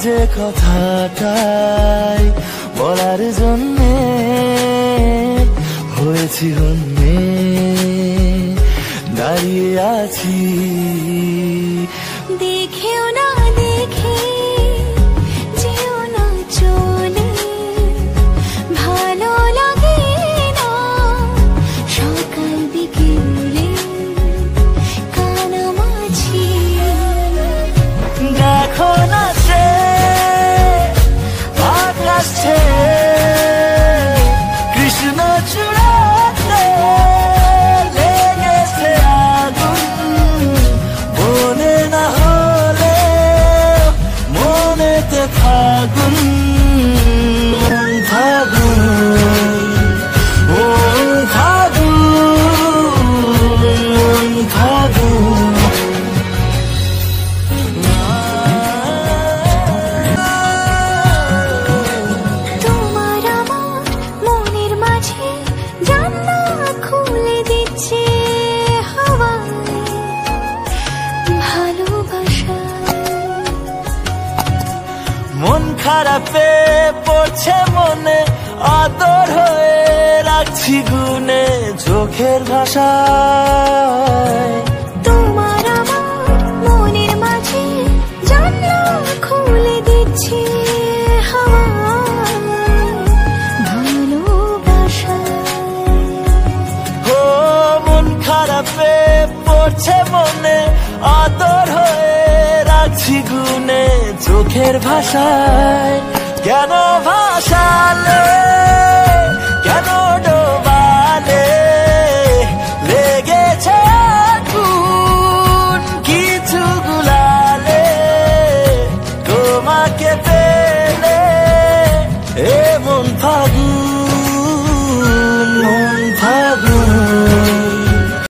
যে কথাটাই বলার জন্যে হয়েছি হন্যে দাঁড়িয়ে আছি। দেখেও না দেখে যেও না চলে, ভালো লাগে না সকাল বিকেলে কানামাছি। দেখো না সে আকাশ ছেয়ে কৃষ্ণ চূড়াতে লেগেছে আগুন, মনে না হলে মনেতে ফাগুন ফাগুন ফাগুন ফাগুন। তোমার আমার মনের মাঝে জানলা খুলে দিচ্ছে হাওয়ায় ভালোবাসা। মন খারাপে পড়ছে মনে আদর হয়ে রাখছি গুনে চোখের ভাষায়। তোমার আমার মনের মাঝে জানলা খুলে দিচ্ছে হাওয়ায় ভালোবাসা। ও মন খারাপে পড়ছে মনে আদর হয়ে রাখছি গুনে চোখের ভাষায়। কেন ভাষালে কেন ডোবালে লেগেছে আগুন কিছু গুলালে তোমাকে পেলে এমন ফাগুন।